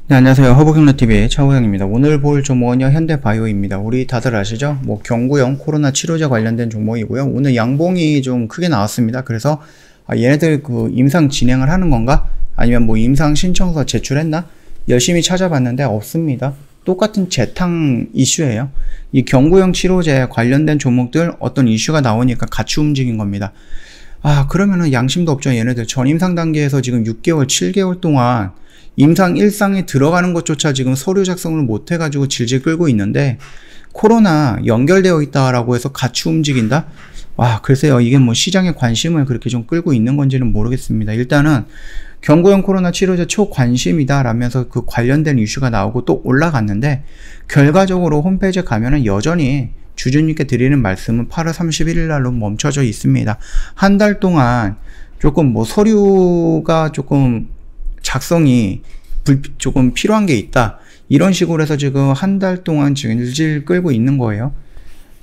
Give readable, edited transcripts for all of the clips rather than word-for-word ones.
네, 안녕하세요. 허브경로TV의 차호영입니다. 오늘 볼 종목은요, 현대바이오입니다. 우리 다들 아시죠? 경구용 코로나 치료제 관련된 종목이고요. 오늘 양봉이 좀 크게 나왔습니다. 그래서 얘네들 임상 진행을 하는 건가? 아니면 임상 신청서 제출했나? 열심히 찾아봤는데 없습니다. 똑같은 재탕 이슈예요. 이 경구용 치료제 관련된 종목들 어떤 이슈가 나오니까 같이 움직인 겁니다. 그러면은 양심도 없죠. 얘네들 전임상 단계에서 지금 6개월, 7개월 동안 임상 1상에 들어가는 것조차 지금 서류 작성을 못 해가지고 질질 끌고 있는데 코로나 연결되어 있다라고 해서 같이 움직인다? 글쎄요. 이게 시장의 관심을 그렇게 좀 끌고 있는 건지는 모르겠습니다. 일단은 경구용 코로나 치료제 초관심이다 라면서 그 관련된 이슈가 나오고 또 올라갔는데 결과적으로 홈페이지에 가면은 여전히 주주님께 드리는 말씀은 8월 31일 날로 멈춰져 있습니다. 한 달 동안 조금 서류가 조금 작성이 조금 필요한 게 있다. 이런 식으로 해서 지금 한 달 동안 질질 끌고 있는 거예요.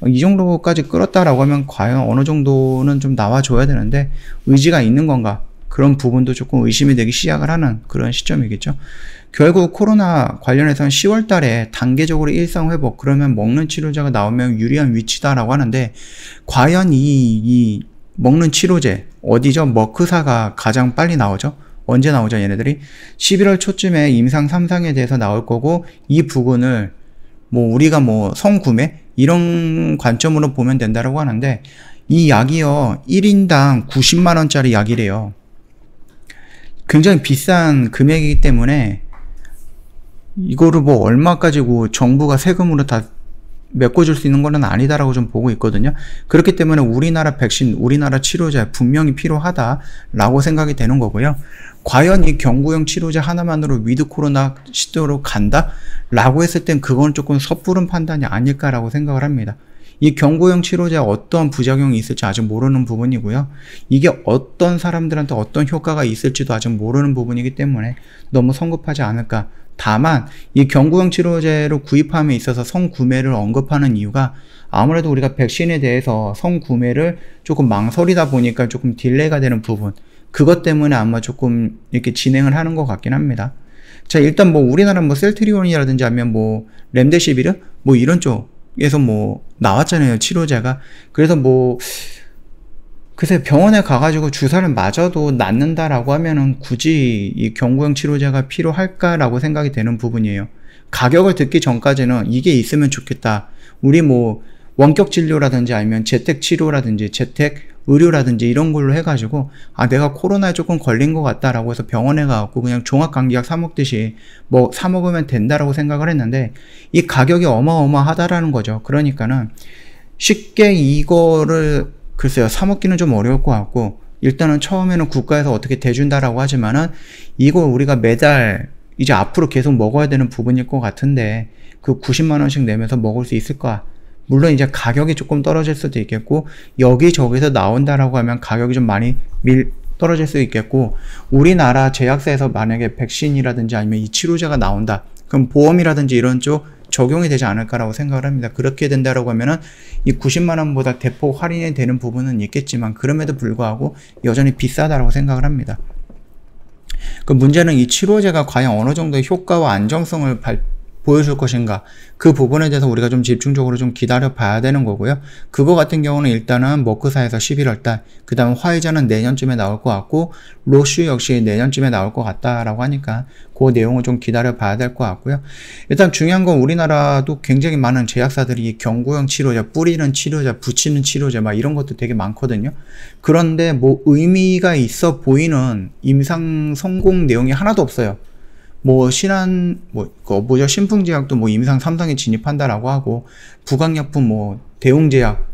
이 정도까지 끌었다라고 하면 과연 어느 정도는 좀 나와줘야 되는데 의지가 있는 건가? 그런 부분도 조금 의심이 되기 시작을 하는 그런 시점이겠죠. 결국 코로나 관련해서는 10월 달에 단계적으로 일상회복, 그러면 먹는 치료제가 나오면 유리한 위치다라고 하는데 과연 이 먹는 치료제 어디죠? 머크사가 가장 빨리 나오죠? 언제 나오죠, 얘네들이? 11월 초쯤에 임상 3상에 대해서 나올 거고, 이 부분을 우리가 성구매? 이런 관점으로 보면 된다라고 하는데, 이 약이요, 1인당 90만원짜리 약이래요. 굉장히 비싼 금액이기 때문에, 이거를 얼마 가지고 정부가 세금으로 다 메꿔줄 수 있는 거는 아니다라고 좀 보고 있거든요. 그렇기 때문에 우리나라 백신, 우리나라 치료제 분명히 필요하다라고 생각이 되는 거고요. 과연 이 경구용 치료제 하나만으로 위드 코로나 시대로 간다? 라고 했을 땐 그건 조금 섣부른 판단이 아닐까라고 생각을 합니다. 이 경구용 치료제에 어떤 부작용이 있을지 아직 모르는 부분이고요. 이게 어떤 사람들한테 어떤 효과가 있을지도 아직 모르는 부분이기 때문에 너무 성급하지 않을까. 다만 이 경구용 치료제를 구입함에 있어서 성구매를 언급하는 이유가 아무래도 우리가 백신에 대해서 성구매를 조금 망설이다 보니까 조금 딜레이가 되는 부분, 그것 때문에 아마 조금 이렇게 진행을 하는 것 같긴 합니다. 자, 일단 우리나라 셀트리온이라든지 아니면 렘데시비르 이런 쪽에서 나왔잖아요, 치료제가. 그래서 글쎄 병원에 가가지고 주사를 맞아도 낫는다라고 하면은 굳이 이 경구용 치료제가 필요할까라고 생각이 되는 부분이에요. 가격을 듣기 전까지는 이게 있으면 좋겠다. 우리 원격 진료라든지 아니면 재택 치료라든지 재택 의료라든지 이런 걸로 해가지고 내가 코로나에 조금 걸린 것 같다라고 해서 병원에 가갖고 그냥 종합감기약 사 먹듯이 사 먹으면 된다라고 생각을 했는데 이 가격이 어마어마하다라는 거죠. 그러니까는 쉽게 이거를 글쎄요, 사 먹기는 좀 어려울 것 같고, 일단은 처음에는 국가에서 어떻게 대준다라고 하지만은, 이걸 우리가 매달, 이제 앞으로 계속 먹어야 되는 부분일 것 같은데, 그 90만원씩 내면서 먹을 수 있을까? 물론 이제 가격이 조금 떨어질 수도 있겠고, 여기저기서 나온다라고 하면 가격이 좀 많이 떨어질 수 있겠고, 우리나라 제약사에서 만약에 백신이라든지 아니면 이 치료제가 나온다. 그럼 보험이라든지 이런 쪽, 적용이 되지 않을까라고 생각을 합니다. 그렇게 된다라고 하면은 이 90만원보다 대폭 할인이 되는 부분은 있겠지만 그럼에도 불구하고 여전히 비싸다라고 생각을 합니다. 그 문제는 이 치료제가 과연 어느 정도의 효과와 안정성을 보여줄 것인가, 그 부분에 대해서 우리가 좀 집중적으로 좀 기다려 봐야 되는 거고요. 그거 같은 경우는 일단은 머크사에서 11월달, 그 다음 화이자는 내년쯤에 나올 것 같고 로슈 역시 내년쯤에 나올 것 같다라고 하니까 그 내용을 좀 기다려 봐야 될 것 같고요. 일단 중요한 건 우리나라도 굉장히 많은 제약사들이 경구용 치료제, 뿌리는 치료제, 붙이는 치료제 이런 것도 되게 많거든요. 그런데 의미가 있어 보이는 임상 성공 내용이 하나도 없어요. 신풍제약도 임상 3상에 진입한다라고 하고, 부강약품 대웅제약,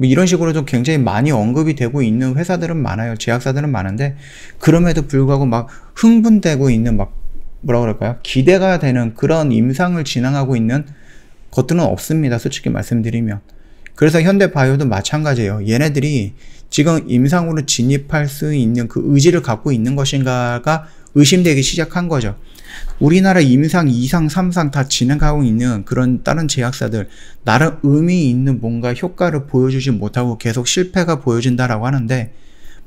이런 식으로 좀 굉장히 많이 언급이 되고 있는 회사들은 많아요. 제약사들은 많은데, 그럼에도 불구하고 흥분되고 있는 뭐라 그럴까요? 기대가 되는 그런 임상을 진행하고 있는 것들은 없습니다. 솔직히 말씀드리면. 그래서 현대바이오도 마찬가지예요. 얘네들이 지금 임상으로 진입할 수 있는 그 의지를 갖고 있는 것인가가 의심되기 시작한 거죠. 우리나라 임상 2상, 3상 다 진행하고 있는 그런 다른 제약사들, 나름 의미 있는 뭔가 효과를 보여주지 못하고 계속 실패가 보여진다라고 하는데,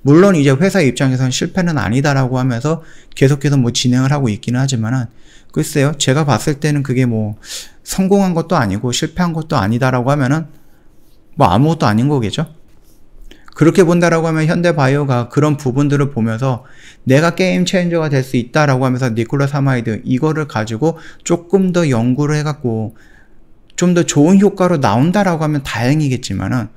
물론 이제 회사 입장에서는 실패는 아니다라고 하면서 계속해서 뭐 진행을 하고 있기는 하지만은, 글쎄요, 제가 봤을 때는 그게 뭐 성공한 것도 아니고 실패한 것도 아니다라고 하면은 뭐 아무것도 아닌 거겠죠. 그렇게 본다라고 하면 현대바이오가 그런 부분들을 보면서 내가 게임 체인저가 될 수 있다라고 하면서 니콜라스 하마이드 이거를 가지고 조금 더 연구를 해갖고 좀 더 좋은 효과로 나온다라고 하면 다행이겠지만은,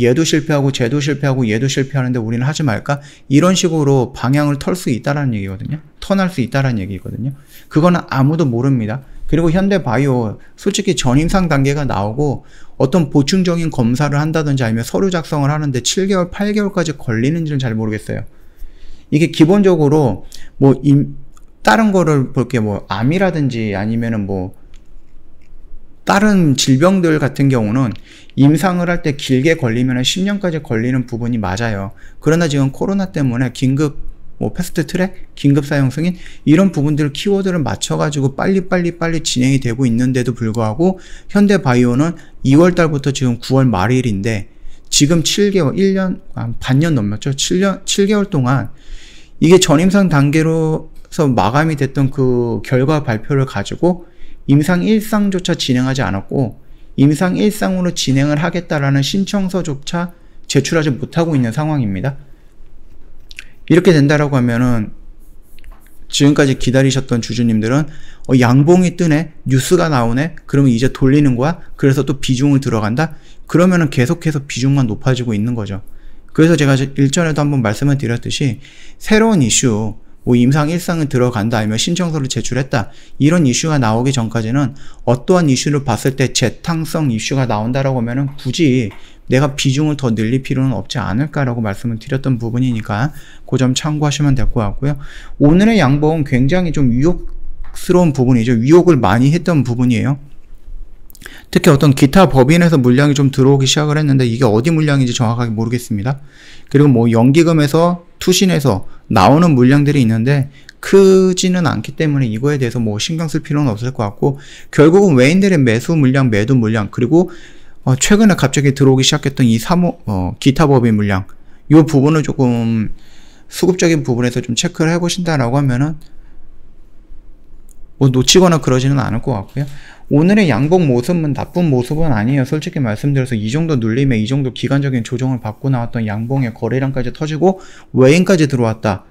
얘도 실패하고 쟤도 실패하고 얘도 실패하는데 우리는 하지 말까? 이런 식으로 방향을 털 수 있다라는 얘기거든요. 턴할 수 있다라는 얘기거든요. 그거는 아무도 모릅니다. 그리고 현대바이오 솔직히 전임상 단계가 나오고 어떤 보충적인 검사를 한다든지 아니면 서류 작성을 하는데 7개월, 8개월까지 걸리는지는 잘 모르겠어요. 이게 기본적으로 뭐 다른 거를 볼게 뭐 암이라든지 아니면은 뭐 다른 질병들 같은 경우는 임상을 할 때 길게 걸리면 10년까지 걸리는 부분이 맞아요. 그러나 지금 코로나 때문에 긴급 뭐 패스트 트랙, 긴급 사용 승인 이런 부분들 키워드를 맞춰가지고 빨리 진행이 되고 있는데도 불구하고 현대바이오는 2월 달부터 지금 9월 말일인데 지금 7개월, 1년, 반년 넘었죠. 7개월 동안 이게 전임상 단계로서 마감이 됐던 그 결과 발표를 가지고 임상 1상조차 진행하지 않았고 임상 1상으로 진행을 하겠다라는 신청서조차 제출하지 못하고 있는 상황입니다. 이렇게 된다라고 하면은 지금까지 기다리셨던 주주님들은 양봉이 뜨네, 뉴스가 나오네, 그러면 이제 돌리는 거야? 그래서 또 비중을 들어간다? 그러면은 계속해서 비중만 높아지고 있는 거죠. 그래서 제가 일전에도 한번 말씀을 드렸듯이 새로운 이슈, 뭐 임상 1상은 들어간다 아니면 신청서를 제출했다 이런 이슈가 나오기 전까지는 어떠한 이슈를 봤을 때 재탕성 이슈가 나온다라고 하면은 굳이 내가 비중을 더 늘릴 필요는 없지 않을까라고 말씀을 드렸던 부분이니까 그 점 참고하시면 될 것 같고요. 오늘의 양봉은 굉장히 좀 위혹스러운 부분이죠. 위혹을 많이 했던 부분이에요. 특히 어떤 기타 법인에서 물량이 좀 들어오기 시작을 했는데 이게 어디 물량인지 정확하게 모르겠습니다. 그리고 뭐 연기금에서 투신에서 나오는 물량들이 있는데 크지는 않기 때문에 이거에 대해서 뭐 신경 쓸 필요는 없을 것 같고, 결국은 외인들의 매수 물량, 매도 물량, 그리고 최근에 갑자기 들어오기 시작했던 이 기타 법인 물량, 이 부분을 조금 수급적인 부분에서 좀 체크를 해보신다라고 하면은 뭐 놓치거나 그러지는 않을 것 같고요. 오늘의 양봉 모습은 나쁜 모습은 아니에요. 솔직히 말씀드려서 이 정도 눌림에 이 정도 기간적인 조정을 받고 나왔던 양봉의 거래량까지 터지고 외인까지 들어왔다.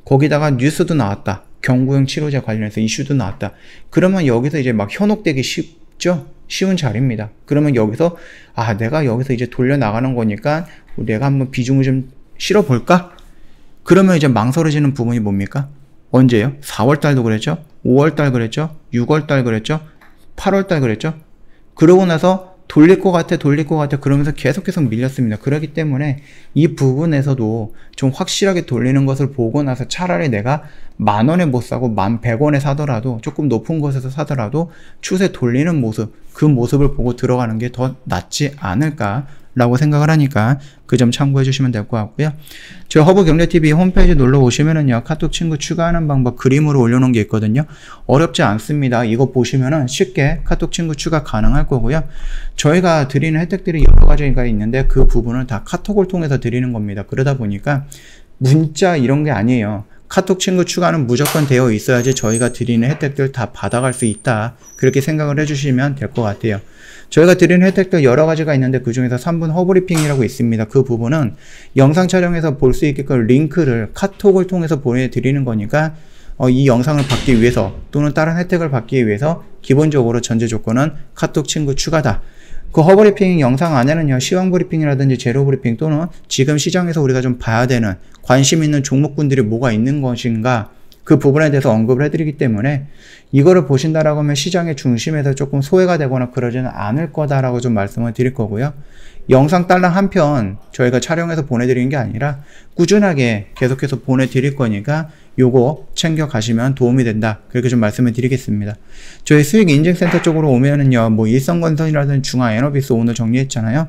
거기다가 뉴스도 나왔다. 경구용 치료제 관련해서 이슈도 나왔다. 그러면 여기서 이제 막 현혹되기 쉽죠? 쉬운 자리입니다. 그러면 여기서 내가 여기서 이제 돌려 나가는 거니까 내가 한번 비중을 좀 실어볼까? 그러면 이제 망설여지는 부분이 뭡니까? 언제요? 4월달도 그랬죠? 5월달 그랬죠? 6월달 그랬죠? 8월달 그랬죠? 그러고 나서 돌릴 것 같아 그러면서 계속해서 밀렸습니다. 그렇기 때문에 이 부분에서도 좀 확실하게 돌리는 것을 보고 나서 차라리 내가 10,000원에 못 사고 11,100원에 사더라도 조금 높은 곳에서 사더라도 추세 돌리는 모습, 그 모습을 보고 들어가는 게 더 낫지 않을까 라고 생각을 하니까 그 점 참고해 주시면 될 것 같고요. 저희 허브경제TV 홈페이지 놀러 오시면은요, 카톡 친구 추가하는 방법 그림으로 올려놓은 게 있거든요. 어렵지 않습니다. 이거 보시면은 쉽게 카톡 친구 추가 가능할 거고요. 저희가 드리는 혜택들이 여러 가지가 있는데 그 부분을 다 카톡을 통해서 드리는 겁니다. 그러다 보니까 문자 이런 게 아니에요. 카톡 친구 추가는 무조건 되어 있어야지 저희가 드리는 혜택들 다 받아갈 수 있다. 그렇게 생각을 해주시면 될 것 같아요. 저희가 드리는 혜택들 여러 가지가 있는데 그 중에서 3분 허브리핑이라고 있습니다. 그 부분은 영상 촬영해서 볼 수 있게끔 링크를 카톡을 통해서 보내드리는 거니까 이 영상을 받기 위해서 또는 다른 혜택을 받기 위해서 기본적으로 전제 조건은 카톡 친구 추가다. 그 허브리핑 영상 안에는요, 시황 브리핑이라든지 제로 브리핑 또는 지금 시장에서 우리가 좀 봐야 되는 관심 있는 종목군들이 뭐가 있는 것인가, 그 부분에 대해서 언급을 해드리기 때문에 이거를 보신다라고 하면 시장의 중심에서 조금 소외가 되거나 그러지는 않을 거다라고 좀 말씀을 드릴 거고요. 영상 딸랑 한 편 저희가 촬영해서 보내드리는 게 아니라 꾸준하게 계속해서 보내드릴 거니까 요거 챙겨 가시면 도움이 된다. 그렇게 좀 말씀을 드리겠습니다. 저희 수익 인증센터 쪽으로 오면은요, 뭐 일성건설이라든지 중화에너비스 오늘 정리했잖아요.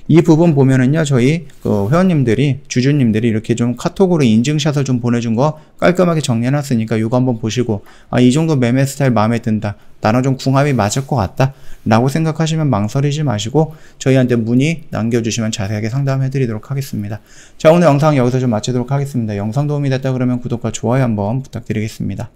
이 부분 보면은요, 저희 그 회원님들이, 주주님들이 이렇게 좀 카톡으로 인증샷을 좀 보내준 거 깔끔하게 정리해놨으니까 이거 한번 보시고, 아, 이 정도 매매 스타일 마음에 든다, 나랑 좀 궁합이 맞을 것 같다 라고 생각하시면 망설이지 마시고 저희한테 문의 남겨주시면 자세하게 상담해 드리도록 하겠습니다. 자, 오늘 영상 여기서 좀 마치도록 하겠습니다. 영상 도움이 됐다 그러면 구독과 좋아요 한번 부탁드리겠습니다.